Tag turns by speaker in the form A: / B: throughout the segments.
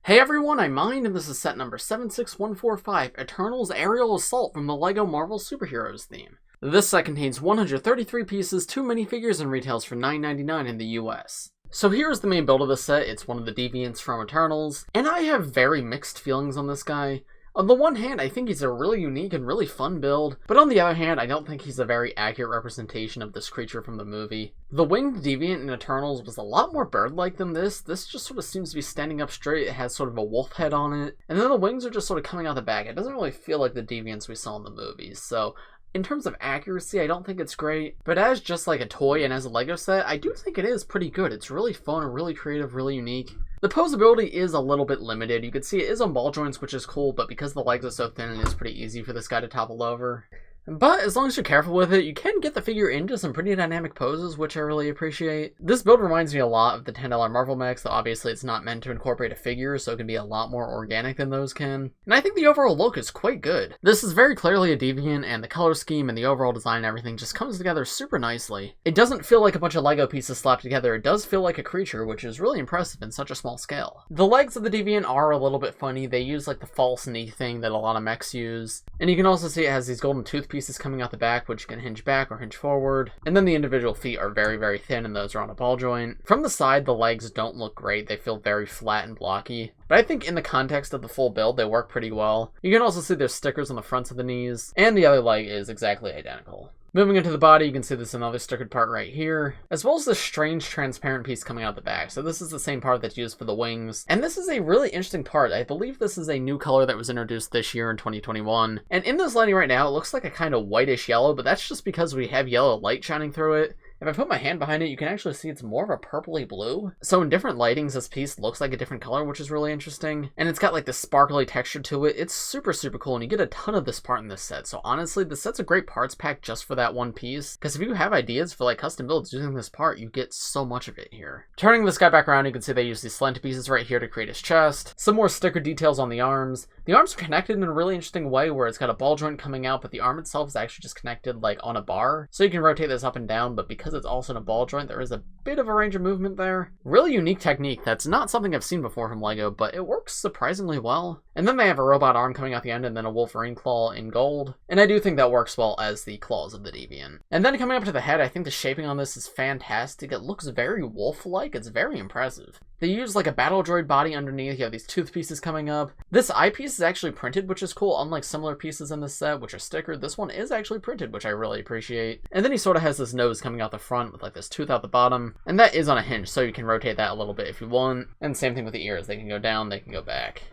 A: Hey everyone, I'm Mind, and this is set number 76145, Eternal's Aerial Assault from the LEGO Marvel Superheroes theme. This set contains 133 pieces, 2 minifigures, and retails for $9.99 in the US. So here's the main build of the set. It's one of the Deviants from Eternals, and I have very mixed feelings on this guy. On the one hand, I think he's a really unique and really fun build, but on the other hand, I don't think he's a very accurate representation of this creature from the movie. The winged Deviant in Eternals was a lot more bird-like than this. This just sort of seems to be standing up straight. It has sort of a wolf head on it, and then the wings are just sort of coming out the back. It doesn't really feel like the Deviants we saw in the movies, so in terms of accuracy, I don't think it's great, but as just like a toy and as a LEGO set, I do think it is pretty good. It's really fun, really creative, really unique. The posability is a little bit limited. You can see it is on ball joints, which is cool, but because the legs are so thin, it is pretty easy for this guy to topple over. But as long as you're careful with it, you can get the figure into some pretty dynamic poses, which I really appreciate. This build reminds me a lot of the $10 Marvel mechs, though obviously it's not meant to incorporate a figure, so it can be a lot more organic than those can. And I think the overall look is quite good. This is very clearly a Deviant, and the color scheme and the overall design and everything just comes together super nicely. It doesn't feel like a bunch of LEGO pieces slapped together, it does feel like a creature, which is really impressive in such a small scale. The legs of the Deviant are a little bit funny. They use like the false knee thing that a lot of mechs use. And you can also see it has these golden tooth pieces coming out the back, which can hinge back or hinge forward. And then the individual feet are very, very thin, and those are on a ball joint. From the side, the legs don't look great. They feel very flat and blocky. But I think in the context of the full build, they work pretty well. You can also see there's stickers on the fronts of the knees, and the other leg is exactly identical. Moving into the body, you can see there's another stickered part right here, as well as this strange transparent piece coming out the back. So this is the same part that's used for the wings. And this is a really interesting part. I believe this is a new color that was introduced this year in 2021. And in this lighting right now, it looks like a kind of whitish yellow, but that's just because we have yellow light shining through it. If I put my hand behind it, you can actually see it's more of a purpley blue. So in different lightings, this piece looks like a different color, which is really interesting. And it's got like this sparkly texture to it. It's super, super cool, and you get a ton of this part in this set. So honestly, this set's a great parts pack just for that one piece. Because if you have ideas for like custom builds using this part, you get so much of it here. Turning this guy back around, you can see they use these slant pieces right here to create his chest. Some more sticker details on the arms. The arms are connected in a really interesting way where it's got a ball joint coming out, but the arm itself is actually just connected like on a bar. So you can rotate this up and down, but because it's also in a ball joint, there is a bit of a range of movement there. Really unique technique. That's not something I've seen before from LEGO, but it works surprisingly well. And then they have a robot arm coming out the end and then a Wolverine claw in gold. And I do think that works well as the claws of the Deviant. And then coming up to the head, I think the shaping on this is fantastic. It looks very wolf-like. It's very impressive. They use like a battle droid body underneath. You have these tooth pieces coming up. This eyepiece is actually printed, which is cool. Unlike similar pieces in this set, which are stickered, this one is actually printed, which I really appreciate. And then he sort of has this nose coming out the front with like this tooth out the bottom. And that is on a hinge, so you can rotate that a little bit if you want. And same thing with the ears. They can go down, they can go back.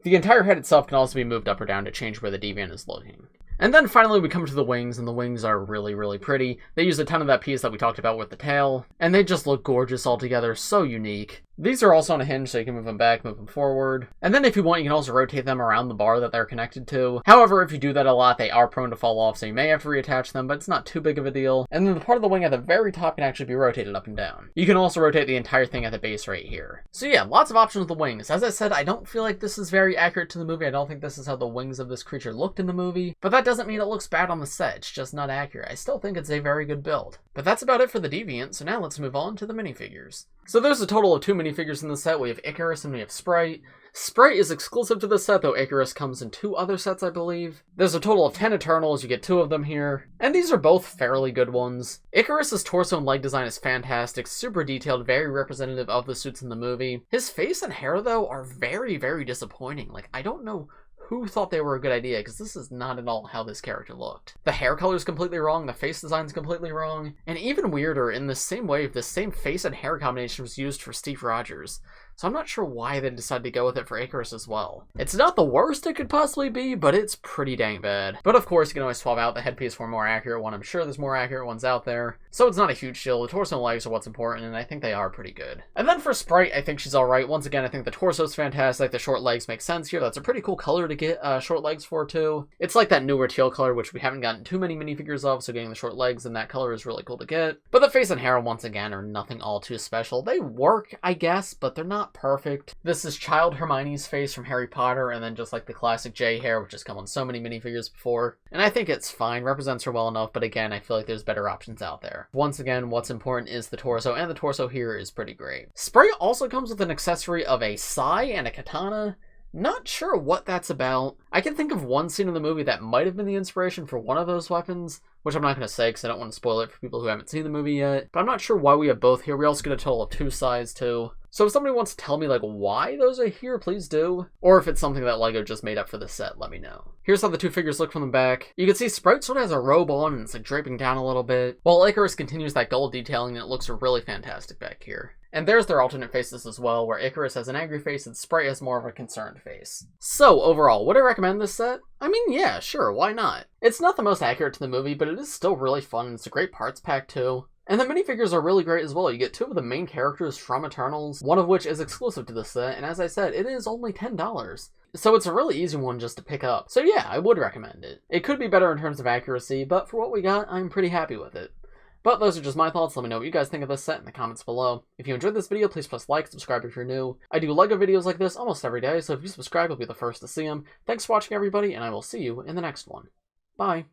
A: The entire head itself can also be moved up or down to change where the Deviant is looking. And then finally we come to the wings, and the wings are really, really pretty. They use a ton of that piece that we talked about with the tail, and they just look gorgeous altogether, so unique. These are also on a hinge, so you can move them back, move them forward. And then if you want, you can also rotate them around the bar that they're connected to. However, if you do that a lot, they are prone to fall off, so you may have to reattach them, but it's not too big of a deal. And then the part of the wing at the very top can actually be rotated up and down. You can also rotate the entire thing at the base right here. So yeah, lots of options with the wings. As I said, I don't feel like this is very accurate to the movie. I don't think this is how the wings of this creature looked in the movie, but that doesn't mean it looks bad on the set. It's just not accurate. I still think it's a very good build. But that's about it for the Deviant, so now let's move on to the minifigures. So there's a total of 2 minifigures in the set. We have Icarus and we have Sprite. Sprite is exclusive to the set, though Icarus comes in 2 other sets, I believe. There's a total of 10 Eternals, you get 2 of them here, and these are both fairly good ones. Icarus's torso and leg design is fantastic, super detailed, very representative of the suits in the movie. His face and hair, though, are very, very disappointing. Like, I don't know who thought they were a good idea, because this is not at all how this character looked. The hair color is completely wrong, the face design is completely wrong, and even weirder, in the same wave, the same face and hair combination was used for Steve Rogers. So I'm not sure why they decided to go with it for Icarus as well. It's not the worst it could possibly be, but it's pretty dang bad. But of course, you can always swap out the headpiece for a more accurate one. I'm sure there's more accurate ones out there. So it's not a huge deal. The torso and legs are what's important, and I think they are pretty good. And then for Sprite, I think she's alright. Once again, I think the torso's fantastic. The short legs make sense here. That's a pretty cool color to get short legs for, too. It's like that newer teal color, which we haven't gotten too many minifigures of, so getting the short legs in that color is really cool to get. But the face and hair, once again, are nothing all too special. They work, I guess, but they're not not perfect. This is Child Hermione's face from Harry Potter, and then just like the classic J hair, which has come on so many minifigures before. And I think it's fine, represents her well enough, but again, I feel like there's better options out there. Once again, what's important is the torso, and the torso here is pretty great. Sprite also comes with an accessory of a sai and a katana. Not sure what that's about. I can think of one scene in the movie that might have been the inspiration for one of those weapons, which I'm not going to say because I don't want to spoil it for people who haven't seen the movie yet. But I'm not sure why we have both here. We also get a total of 2 sais too. So if somebody wants to tell me like why those are here, please do. Or if it's something that LEGO just made up for the set, let me know. Here's how the 2 figures look from the back. You can see Sprite sort of has a robe on and it's like draping down a little bit, while Icarus continues that gold detailing and it looks really fantastic back here. And there's their alternate faces as well, where Icarus has an angry face and Sprite has more of a concerned face. So overall, would I recommend this set? I mean, yeah, sure, why not? It's not the most accurate to the movie, but it is still really fun and it's a great parts pack too. And the minifigures are really great as well. You get 2 of the main characters from Eternals, one of which is exclusive to the set, and as I said, it is only $10. So it's a really easy one just to pick up. So yeah, I would recommend it. It could be better in terms of accuracy, but for what we got, I'm pretty happy with it. But those are just my thoughts. Let me know what you guys think of this set in the comments below. If you enjoyed this video, please press like, subscribe if you're new. I do LEGO videos like this almost every day, so if you subscribe, you'll be the first to see them. Thanks for watching, everybody, and I will see you in the next one. Bye.